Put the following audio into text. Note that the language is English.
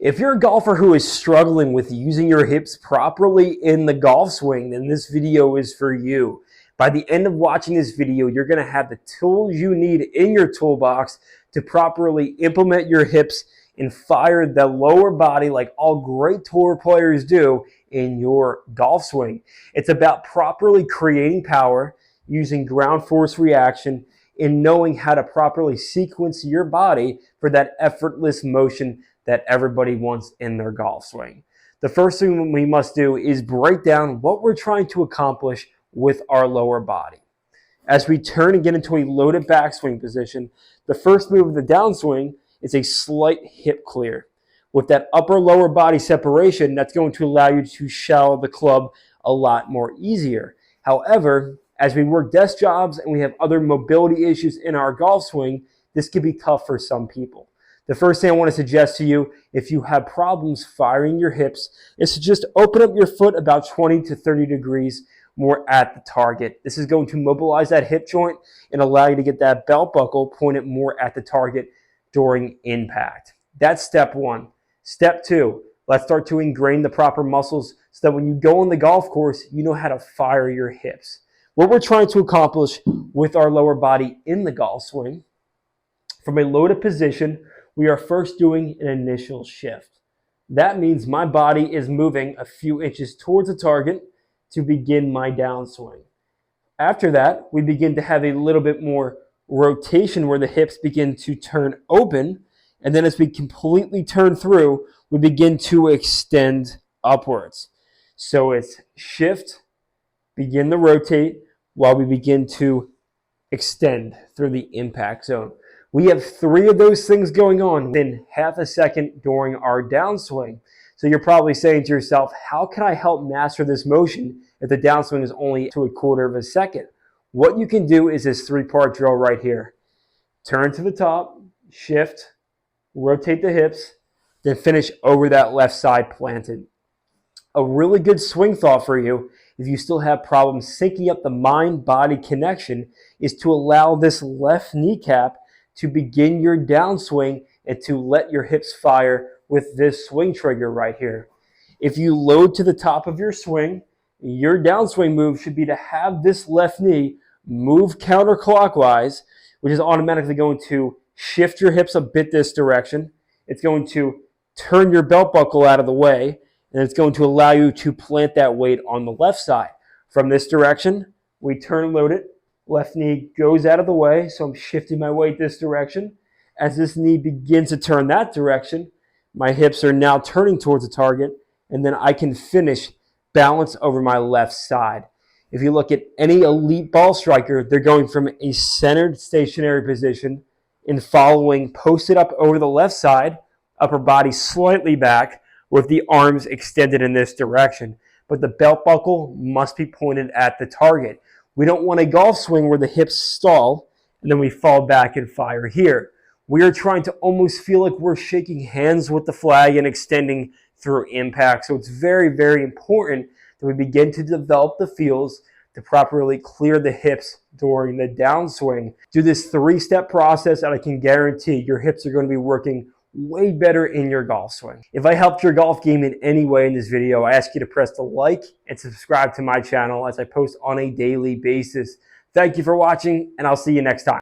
If you're a golfer who is struggling with using your hips properly in the golf swing, then this video is for you. By the end of watching this video, you're going to have the tools you need in your toolbox to properly implement your hips and fire the lower body like all great tour players do in your golf swing. It's about properly creating power, using ground force reaction, and knowing how to properly sequence your body for that effortless motion that everybody wants in their golf swing. The first thing we must do is break down what we're trying to accomplish with our lower body. As we turn and get into a loaded backswing position, the first move of the downswing is a slight hip clear. With that upper-lower body separation, that's going to allow you to shell the club a lot more easier. However, as we work desk jobs and we have other mobility issues in our golf swing, this can be tough for some people. The first thing I want to suggest to you, if you have problems firing your hips, is to just open up your foot about 20 to 30 degrees more at the target. This is going to mobilize that hip joint and allow you to get that belt buckle pointed more at the target during impact. That's step one. Step two, let's start to ingrain the proper muscles so that when you go on the golf course, you know how to fire your hips. What we're trying to accomplish with our lower body in the golf swing, from a loaded position, we are first doing an initial shift. That means my body is moving a few inches towards the target to begin my downswing. After that, we begin to have a little bit more rotation where the hips begin to turn open, and then as we completely turn through, we begin to extend upwards. So it's shift, begin to rotate, while we begin to extend through the impact zone. We have three of those things going on within half a second during our downswing. So you're probably saying to yourself, how can I help master this motion if the downswing is only to a quarter of a second? What you can do is this three-part drill right here. Turn to the top, shift, rotate the hips, then finish over that left side planted. A really good swing thought for you, if you still have problems syncing up the mind-body connection, is to allow this left kneecap to begin your downswing and to let your hips fire with this swing trigger right here. If you load to the top of your swing, your downswing move should be to have this left knee move counterclockwise, which is automatically going to shift your hips a bit this direction. It's going to turn your belt buckle out of the way, and it's going to allow you to plant that weight on the left side. From this direction, we turn load it. Left knee goes out of the way, so I'm shifting my weight this direction. As this knee begins to turn that direction, my hips are now turning towards the target, and then I can finish balance over my left side. If you look at any elite ball striker, they're going from a centered stationary position and following posted up over the left side, upper body slightly back, with the arms extended in this direction. But the belt buckle must be pointed at the target. We don't want a golf swing where the hips stall and then we fall back and fire here. We are trying to almost feel like we're shaking hands with the flag and extending through impact. So it's very, very important that we begin to develop the feels to properly clear the hips during the downswing. Do this three-step process and I can guarantee your hips are going to be working way better in your golf swing. If I helped your golf game in any way in this video, I ask you to press the like and subscribe to my channel as I post on a daily basis. Thank you for watching, and I'll see you next time.